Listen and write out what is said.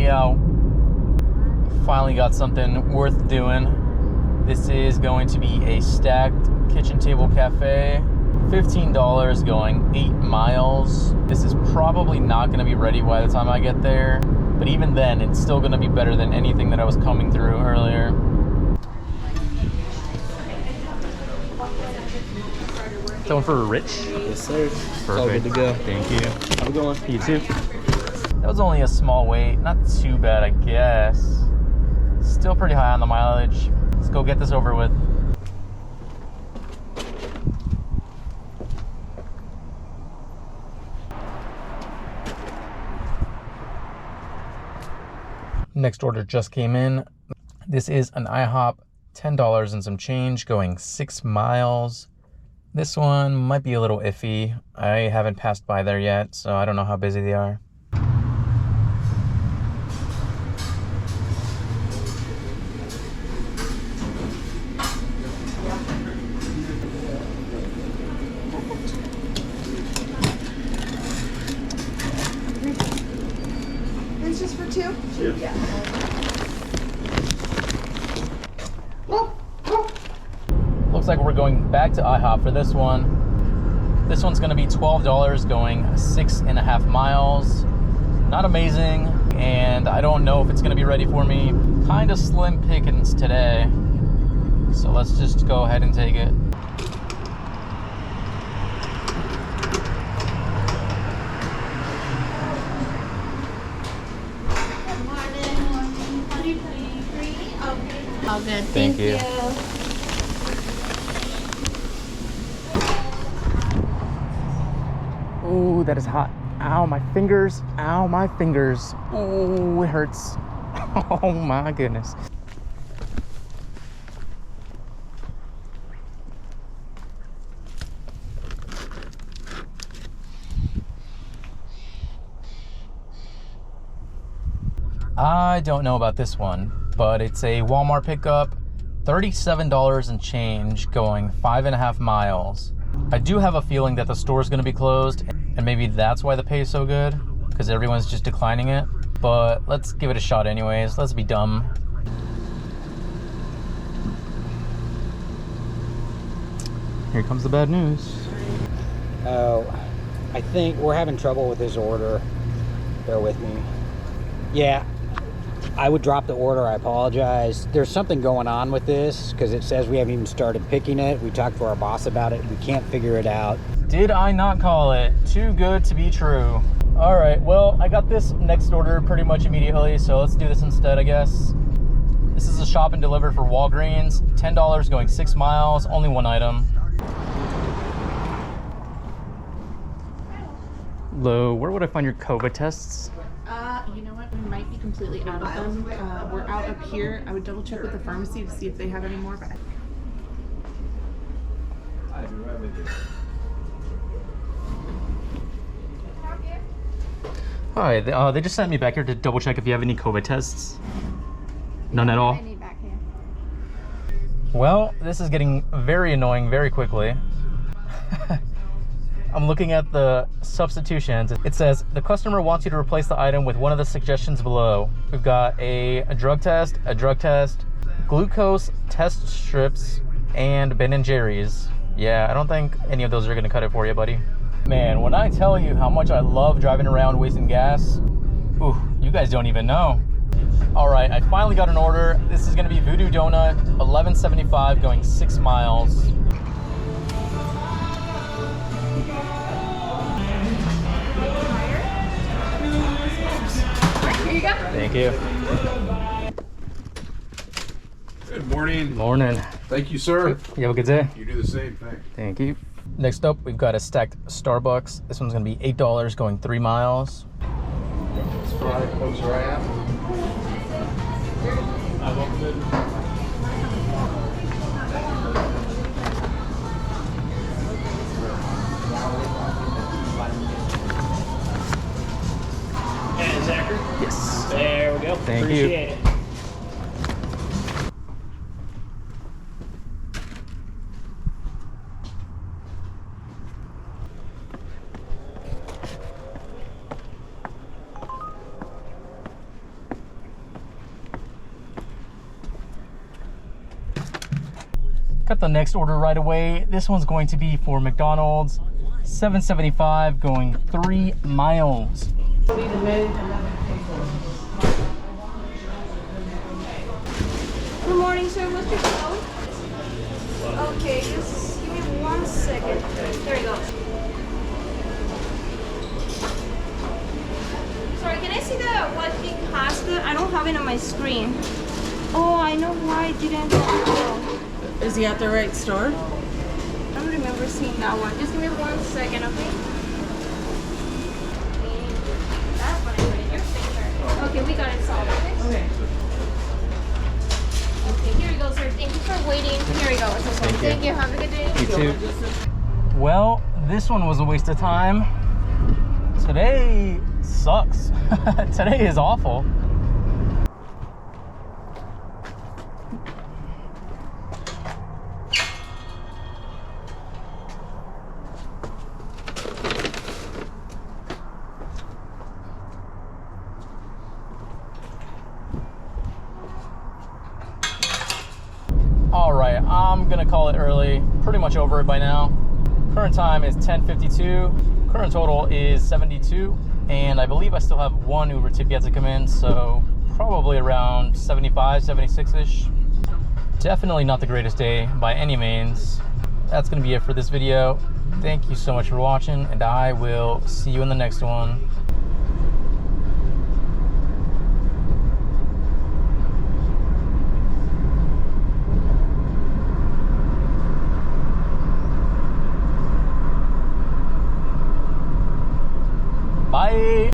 Yeah, finally got something worth doing. This is going to be a stacked kitchen table cafe. $15 going 8 miles. This is probably not going to be ready by the time I get there, but even then it's still going to be better than anything that I was coming through earlier. Someone for Rich? Yes, sir. Perfect. All good to go. Thank you. Have a good one. You too. That was only a small wait. Not too bad, I guess. Still pretty high on the mileage. Let's go get this over with. Next order just came in. This is an IHOP, $10 and some change, going 6 miles. This one might be a little iffy. I haven't passed by there yet, so I don't know how busy they are. It's just for two? Two. Yeah. Looks like we're going back to IHOP for this one. This one's gonna be $12 going 6.5 miles. Not amazing, and I don't know if it's gonna be ready for me. Kind of slim pickings today. So let's just go ahead and take it. All good. Thank you. Ooh, that is hot. Ow, my fingers. Ow, my fingers. Ooh, it hurts. Oh my goodness. I don't know about this one, but it's a Walmart pickup, $37 and change, going 5.5 miles. I do have a feeling that the store is going to be closed, and maybe that's why the pay is so good, because everyone's just declining it. But let's give it a shot anyways. Let's be dumb. Here comes the bad news. Oh, I think we're having trouble with this order. Bear with me. Yeah, I would drop the order. I apologize. There's something going on with this because it says we haven't even started picking it. We talked to our boss about it. We can't figure it out. Did I not call it? Too good to be true. All right, well, I got this next order pretty much immediately, so let's do this instead, I guess. This is a shop and deliver for Walgreens. $10 going 6 miles, only one item. Lo, where would I find your COVID tests? You know what? We might be completely out of them. We're out up here. I would double check with the pharmacy to see if they have any more. But I'll be right with you. Hi, they just sent me back here to double check if you have any COVID tests. None at all? any back here. Well, this is getting very annoying very quickly. I'm looking at the substitutions. It says, the customer wants you to replace the item with one of the suggestions below. We've got a drug test, glucose test strips, and Ben & Jerry's. Yeah, I don't think any of those are gonna cut it for you, buddy. Man, when I tell you how much I love driving around wasting gas, ooh, you guys don't even know. All right, I finally got an order. This is gonna be Voodoo Donut, $11.75 going 6 miles. Here you go. Thank you. Good morning. Morning. Thank you, sir. You have a good day. You do the same thing. Thank you. Next up, we've got a stacked Starbucks. This one's gonna be $8 going 3 miles. Let's try close your eye out. And Zachary? Yes. There we go. Thank you. Appreciate it. Got the next order right away. This one's going to be for McDonald's. $7.75 going 3 miles. Good morning, sir. What's your code? Okay, just give me 1 second. There you go. Sorry, can I see the what big pasta? I don't have it on my screen. Oh, I know why I didn't. Is he at the right store? I don't remember seeing that one. Just give me 1 second, okay? That one I put in your finger. Okay, we got it solved. Okay. Okay, here we go, sir. Thank you for waiting. Here we go. It's okay. Thank you. Have a good day. You too. Well, this one was a waste of time. Today sucks. Today is awful. All right, I'm gonna call it early. Pretty much over it by now. Current time is 10:52. Current total is 72, and I believe I still have one Uber tip yet to come in, so probably around 75, 76-ish. Definitely not the greatest day by any means. That's gonna be it for this video. Thank you so much for watching, and I will see you in the next one.